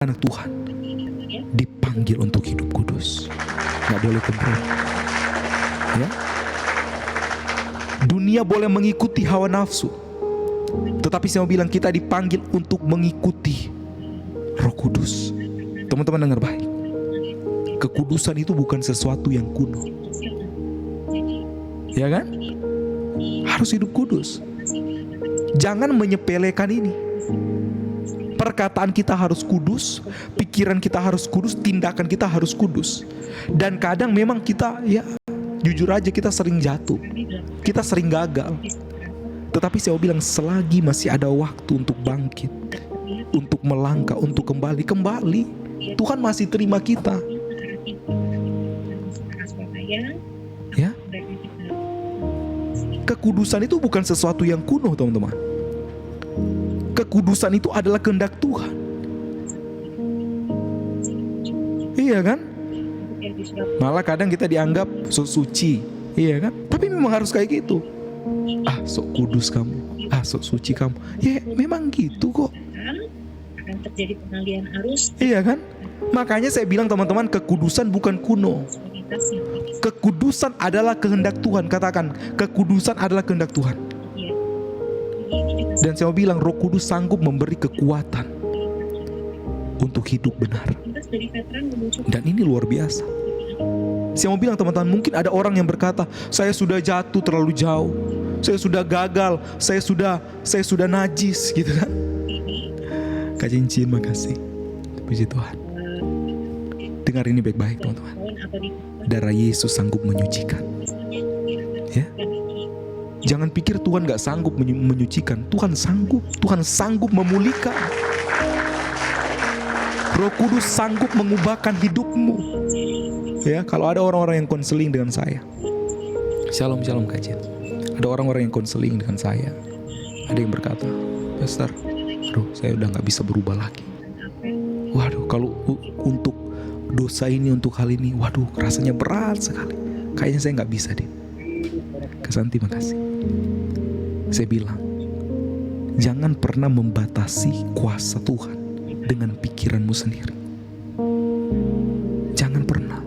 anak Tuhan dipanggil untuk hidup kudus. Gak boleh keburu. Ya. Dunia boleh mengikuti hawa nafsu, tetapi saya mau bilang kita dipanggil untuk mengikuti Roh Kudus. Teman-teman dengar baik. Kekudusan itu bukan sesuatu yang kuno. Ya kan? Harus hidup kudus. Jangan menyepelekan ini. Perkataan kita harus kudus, pikiran kita harus kudus, tindakan kita harus kudus. Dan kadang memang kita, ya jujur aja, kita sering jatuh, kita sering gagal. Tetapi saya bilang selagi masih ada waktu untuk bangkit, untuk melangkah, untuk kembali, Tuhan masih terima kita. Ya, kekudusan itu bukan sesuatu yang kuno, teman-teman. Kekudusan itu adalah kehendak Tuhan. Iya kan? Malah kadang kita dianggap sok suci, iya kan? Tapi memang harus kayak gitu. Ah, sok kudus kamu, ah sok suci kamu. Ya memang gitu kok. Akan terjadi pengalian arus. Iya kan? Makanya saya bilang teman-teman, kekudusan bukan kuno. Kekudusan adalah kehendak Tuhan. Katakan, kekudusan adalah kehendak Tuhan. Dan saya mau bilang, Roh Kudus sanggup memberi kekuatan untuk hidup benar. Dan ini luar biasa. Saya mau bilang teman-teman, mungkin ada orang yang berkata, saya sudah jatuh terlalu jauh, saya sudah gagal, saya sudah najis, gitu kan? Kak Cincin, makasih. Puji Tuhan. Dengar ini baik-baik teman-teman. Darah Yesus sanggup menyucikan. Ya. Jangan pikir Tuhan gak sanggup menyucikan. Tuhan sanggup. Tuhan sanggup memulihkan. Roh Kudus sanggup mengubahkan hidupmu. Ya, kalau ada orang-orang yang konseling dengan saya. Shalom kajian. Ada orang-orang yang konseling dengan saya. Ada yang berkata, Pastor, aduh saya udah gak bisa berubah lagi. Waduh, kalau untuk dosa ini, untuk hal ini, waduh rasanya berat sekali. Kayaknya saya gak bisa deh. Kesanti, makasih. Saya bilang, jangan pernah membatasi kuasa Tuhan dengan pikiranmu sendiri. Jangan pernah.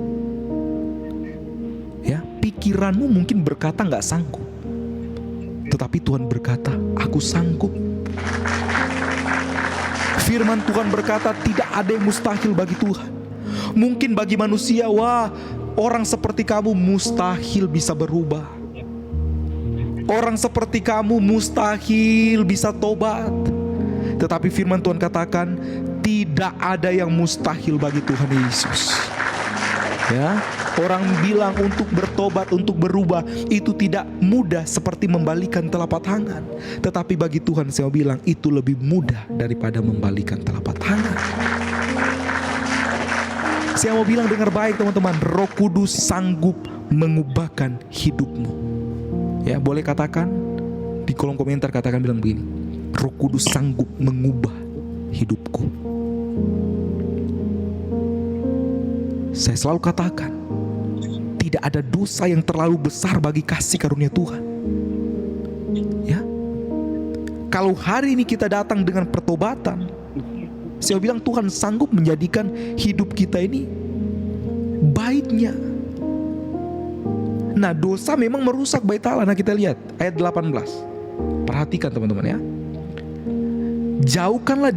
Ya, pikiranmu mungkin berkata gak sanggup, tetapi Tuhan berkata, aku sanggup. Firman Tuhan berkata, tidak ada yang mustahil bagi Tuhan. Mungkin bagi manusia, wah, orang seperti kamu mustahil bisa berubah. Orang seperti kamu mustahil bisa tobat. Tetapi firman Tuhan katakan, tidak ada yang mustahil bagi Tuhan Yesus. Ya, orang bilang untuk bertobat, untuk berubah itu tidak mudah seperti membalikan telapak tangan. Tetapi bagi Tuhan saya bilang itu lebih mudah daripada membalikan telapak tangan. Saya mau bilang dengar baik teman-teman, Roh Kudus sanggup mengubahkan hidupmu. Ya, boleh katakan di kolom komentar, katakan bilang begini, Roh Kudus sanggup mengubah hidupku. Saya selalu katakan, tidak ada dosa yang terlalu besar bagi kasih karunia Tuhan. Ya, kalau hari ini kita datang dengan pertobatan, saya bilang Tuhan sanggup menjadikan hidup kita ini baiknya. Nah, dosa memang merusak bait Allah. Nah, kita lihat ayat 18. Perhatikan teman-teman ya. Jauhkanlah